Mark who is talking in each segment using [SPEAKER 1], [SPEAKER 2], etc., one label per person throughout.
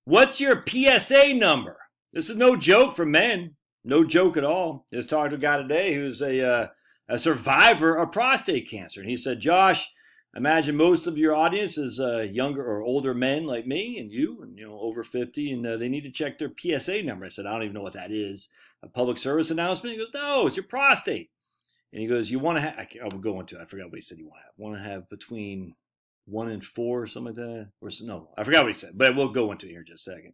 [SPEAKER 1] What's your PSA number? This is no joke for men. No joke at all. Just talked to a guy today who's a survivor of prostate cancer. And he said, Josh, I imagine most of your audience is younger or older men like me and you, and over 50, and they need to check their PSA number. I said, I don't even know what that is. A public service announcement? He goes, no, it's your prostate. And he goes, you want to have, I'll go into it. I forgot what he said you want to have between 1 and 4 or something like that. Or no, I forgot what he said, but we'll go into it here in just a second.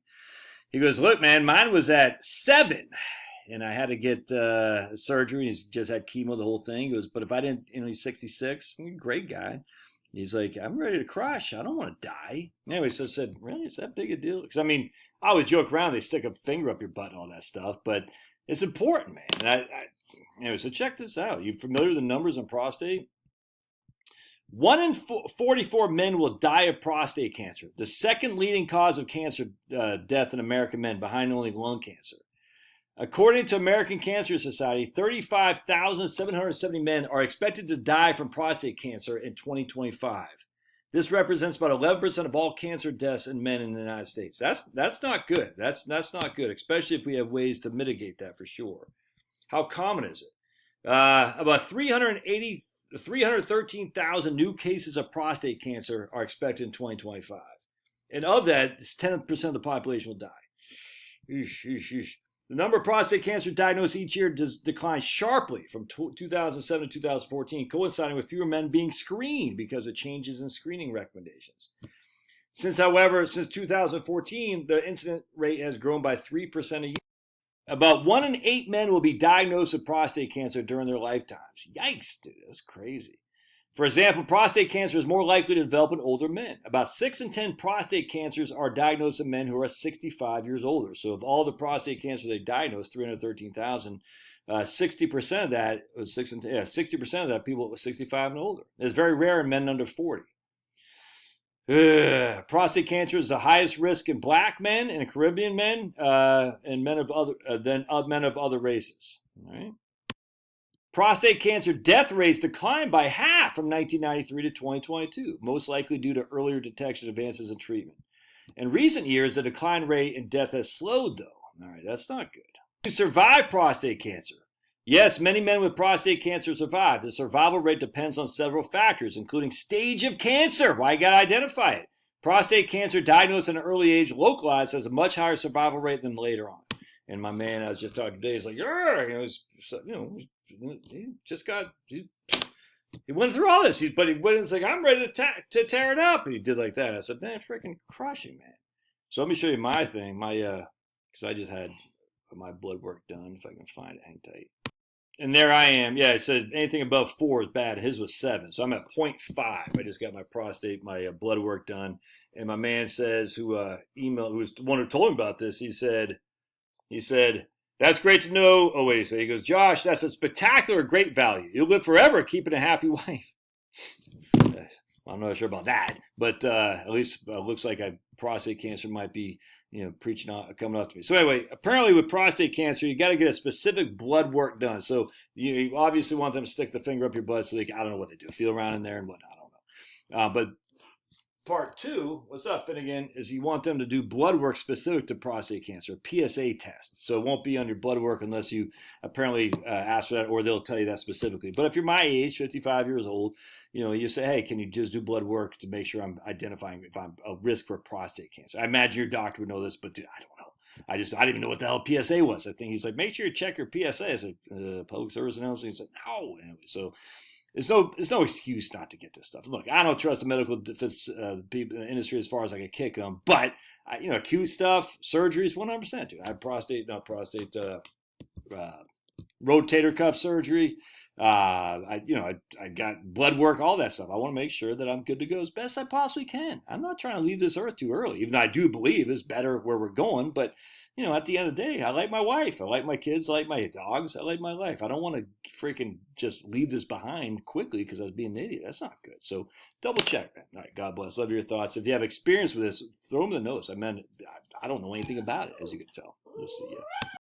[SPEAKER 1] He goes, look, man, mine was at 7. And I had to get surgery. He's just had chemo, the whole thing. He goes, but if I didn't, he's 66, great guy. He's like, I'm ready to crush. I don't want to die. Anyway, so I said, really? Is that big a deal? Because, I always joke around. They stick a finger up your butt and all that stuff. But it's important, man. And anyway, so check this out. You familiar with the numbers on prostate? 1 in 44 men will die of prostate cancer, the second leading cause of cancer death in American men, behind only lung cancer. According to American Cancer Society, 35,770 men are expected to die from prostate cancer in 2025. This represents about 11% of all cancer deaths in men in the United States. That's not good. That's not good, especially if we have ways to mitigate that for sure. How common is it? About 313,000 new cases of prostate cancer are expected in 2025. And of that, 10% of the population will die. The number of prostate cancer diagnosed each year declines sharply from 2007 to 2014, coinciding with fewer men being screened because of changes in screening recommendations. Since 2014, the incident rate has grown by 3% a year. About 1 in 8 men will be diagnosed with prostate cancer during their lifetimes. Yikes, dude, that's crazy. For example, prostate cancer is more likely to develop in older men. About 6 in 10 prostate cancers are diagnosed in men who are 65 years older. So of all the prostate cancer they diagnosed, 313,000, 60% of that was 60% of that people 65 and older. It's very rare in men under 40. Prostate cancer is the highest risk in black men and Caribbean men and men of other races. All right. Prostate cancer death rates declined by half from 1993 to 2022, most likely due to earlier detection, advances in treatment. In recent years, the decline rate in death has slowed, though. All right, that's not good. To survive prostate cancer. Yes, many men with prostate cancer survive. The survival rate depends on several factors, including stage of cancer. Why you got to identify it. Prostate cancer diagnosed at an early age, localized, has a much higher survival rate than later on. And my man I was just talking today is like, he went through all this, but he was like, I'm ready to tear it up. And he did like that. I said, man, freaking crushing, man. So let me show you my thing, because I just had my blood work done. If I can find it, hang tight. And there I am. Yeah, I said anything above 4 is bad. His was 7, so I'm at 0.5. I just got my blood work done. And my man says, who was the one who told him about this, he said, that's great to know. Oh, wait a second. He goes, Josh, that's a spectacular, great value. You'll live forever keeping a happy wife. I'm not sure about that, but at least looks like prostate cancer might be, preaching out, coming up to me. So anyway, apparently with prostate cancer, you got to get a specific blood work done. So you obviously want them to stick the finger up your butt so they can, I don't know what they do, feel around in there and whatnot. I don't know. But part 2, what's up, Finnegan, is you want them to do blood work specific to prostate cancer, PSA test. So it won't be on your blood work unless you apparently ask for that, or they'll tell you that specifically. But if you're my age, 55 years old, you say, hey, can you just do blood work to make sure I'm identifying if I'm a risk for prostate cancer? I imagine your doctor would know this, but dude, I don't know. I didn't even know what the hell PSA was. I think he's like, make sure you check your PSA. I said, public service announcement. He's like, no. Anyway, so there's no excuse not to get this stuff. Look, I don't trust the medical people in the industry as far as I can kick them, but acute stuff, surgeries, 100%. Dude, I have rotator cuff surgery. I got blood work, all that stuff. I want to make sure that I'm good to go as best I possibly can. I'm not trying to leave this earth too early, even though I do believe it's better where we're going. But, at the end of the day, I like my wife. I like my kids. I like my dogs. I like my life. I don't want to freaking just leave this behind quickly because I was being an idiot. That's not good. So double check, man. All right, God bless. Love your thoughts. If you have experience with this, throw them the notes. I don't know anything about it, as you can tell. We'll see you.